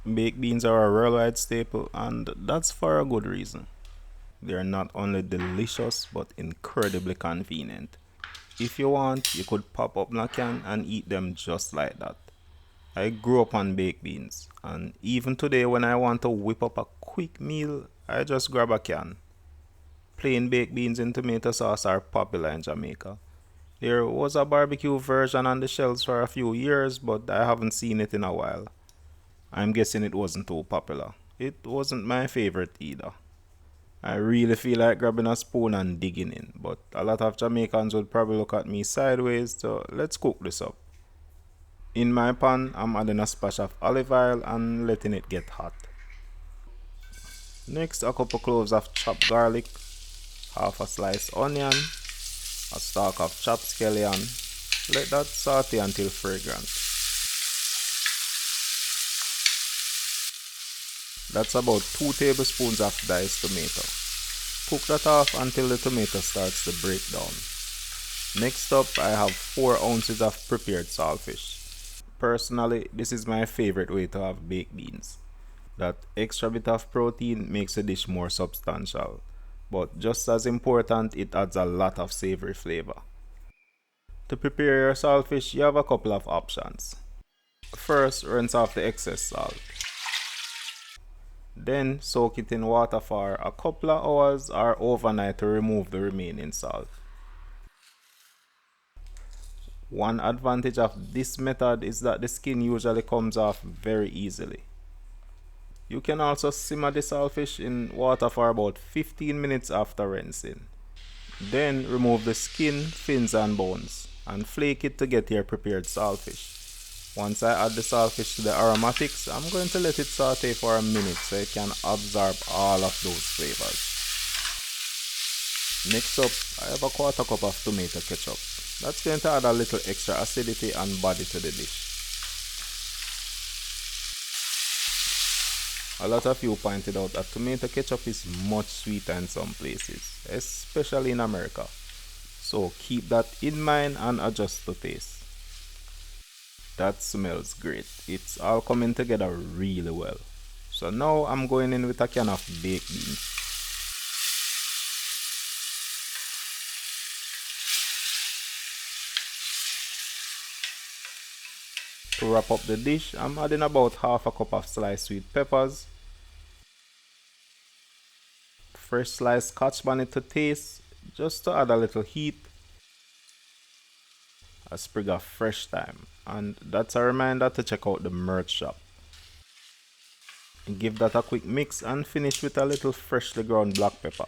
Baked beans are a worldwide staple, and that's for a good reason. They're not only delicious but incredibly convenient. If you want, you could pop up a can and eat them just like that. I grew up on baked beans, and even today, when I want to whip up a quick meal, I just grab a can. Plain baked beans in tomato sauce are popular in Jamaica. There was a barbecue version on the shelves for a few years, but I haven't seen it in a while. I'm guessing it wasn't too popular. It wasn't my favorite either. I really feel like grabbing a spoon and digging in, but a lot of Jamaicans would probably look at me sideways, so let's cook this up. In my pan, I'm adding a splash of olive oil and letting it get hot. Next, a couple cloves of chopped garlic, half a sliced onion, a stalk of chopped scallion. Let that saute until fragrant. That's about 2 tablespoons of diced tomato. Cook that off until the tomato starts to break down. Next up, I have 4 ounces of prepared saltfish. Personally, this is my favorite way to have baked beans. That extra bit of protein makes the dish more substantial, but just as important, it adds a lot of savory flavor. To prepare your saltfish, you have a couple of options. First, rinse off the excess salt. Then soak it in water for a couple of hours or overnight to remove the remaining salt. One advantage of this method is that the skin usually comes off very easily. You can also simmer the saltfish in water for about 15 minutes after rinsing. Then remove the skin, fins and bones and flake it to get your prepared saltfish. Once I add the saltfish to the aromatics, I'm going to let it saute for a minute so it can absorb all of those flavors. Next up, I have a quarter cup of tomato ketchup. That's going to add a little extra acidity and body to the dish. A lot of you pointed out that tomato ketchup is much sweeter in some places, especially in America. So keep that in mind and adjust to taste. That smells great. It's all coming together really well. So now I'm going in with a can of baked beans. To wrap up the dish, I'm adding about half a cup of sliced sweet peppers, fresh sliced Scotch bonnet to taste, just to add a little heat, a sprig of fresh thyme, and that's a reminder to check out the merch shop. Give that a quick mix and finish with a little freshly ground black pepper.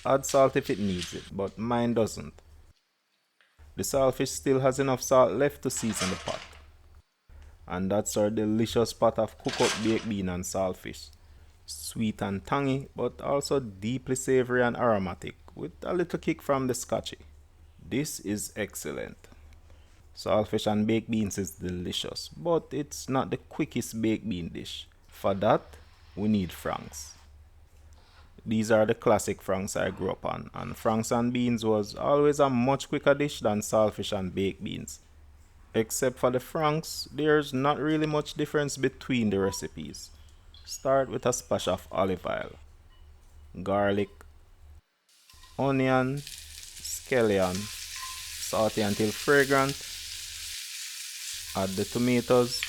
Add salt if it needs it, but mine doesn't. The saltfish still has enough salt left to season the pot. And that's our delicious pot of cooked up baked bean and saltfish. Sweet and tangy, but also deeply savory and aromatic, with a little kick from the scotchy. This is excellent. Saltfish and baked beans is delicious, but it's not the quickest baked bean dish. For that, we need franks. These are the classic franks I grew up on, and franks and beans was always a much quicker dish than saltfish and baked beans. Except for the franks, there's not really much difference between the recipes. Start with a splash of olive oil, garlic, onion, scallion, saute until fragrant, add the tomatoes,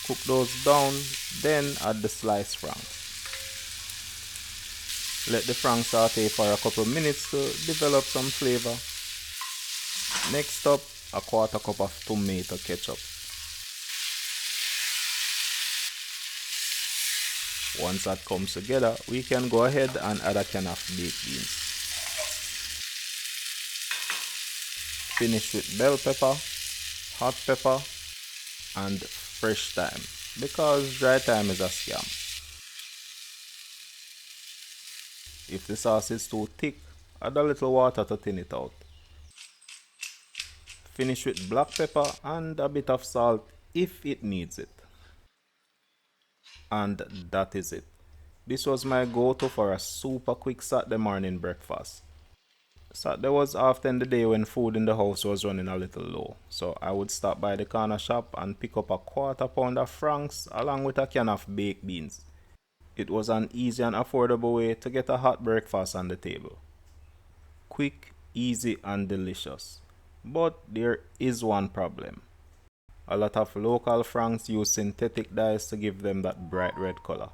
cook those down, then add the sliced franks. Let the franks saute for a couple minutes to develop some flavor. Next up, a quarter cup of tomato ketchup. Once that comes together, we can go ahead and add a can of baked beans. Finish with bell pepper, hot pepper, and fresh thyme, because dry thyme is a scam. If the sauce is too thick, add a little water to thin it out. Finish with black pepper and a bit of salt if it needs it. And that is it. This was my go-to for a super quick Saturday morning breakfast. Saturday was often the day when food in the house was running a little low, so I would stop by the corner shop and pick up a quarter pound of franks along with a can of baked beans. It was an easy and affordable way to get a hot breakfast on the table. Quick, easy, and delicious. But there is one problem. A lot of local franks use synthetic dyes to give them that bright red color.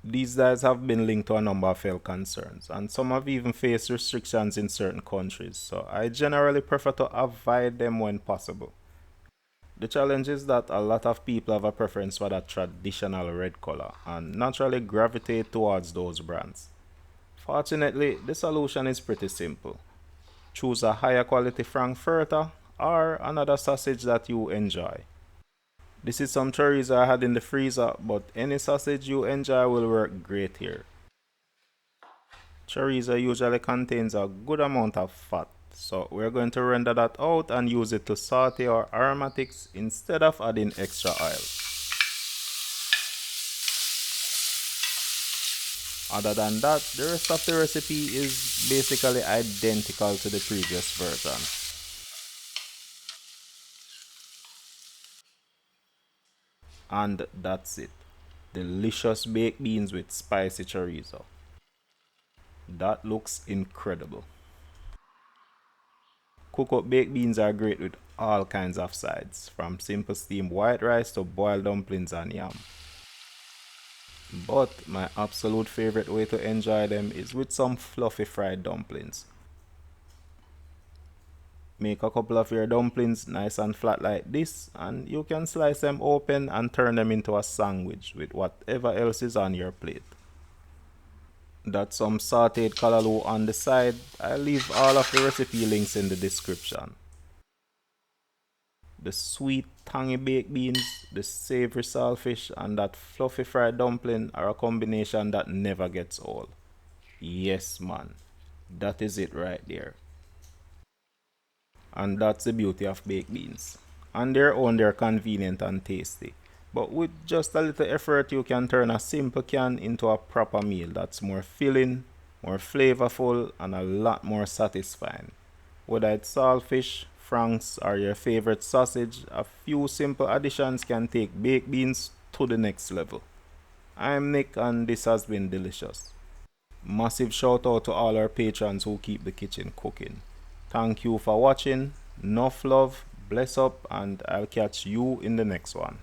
These dyes have been linked to a number of health concerns, and some have even faced restrictions in certain countries, so I generally prefer to avoid them when possible. The challenge is that a lot of people have a preference for that traditional red color and naturally gravitate towards those brands. Fortunately, the solution is pretty simple. Choose a higher quality frankfurter or another sausage that you enjoy. This is some chorizo I had in the freezer, but any sausage you enjoy will work great here. Chorizo usually contains a good amount of fat, so we're going to render that out and use it to saute our aromatics instead of adding extra oil. Other than that, the rest of the recipe is basically identical to the previous version. And that's it. Delicious baked beans with spicy chorizo. That looks incredible. Cook up baked beans are great with all kinds of sides, from simple steamed white rice to boiled dumplings and yam. But my absolute favorite way to enjoy them is with some fluffy fried dumplings. Make a couple of your dumplings nice and flat like this, and you can slice them open and turn them into a sandwich with whatever else is on your plate. That's some sauteed callaloo on the side. I'll leave all of the recipe links in the description. The sweet tangy baked beans, the savory saltfish, and that fluffy fried dumpling are a combination that never gets old. Yes man, that is it right there. And that's the beauty of baked beans. On their own, they're convenient and tasty. But with just a little effort, you can turn a simple can into a proper meal that's more filling, more flavorful, and a lot more satisfying. Whether it's saltfish, franks, or your favorite sausage, a few simple additions can take baked beans to the next level. I'm Nick, and this has been delicious. Massive shout out to all our patrons who keep the kitchen cooking. Thank you for watching. Enough love, bless up, and I'll catch you in the next one.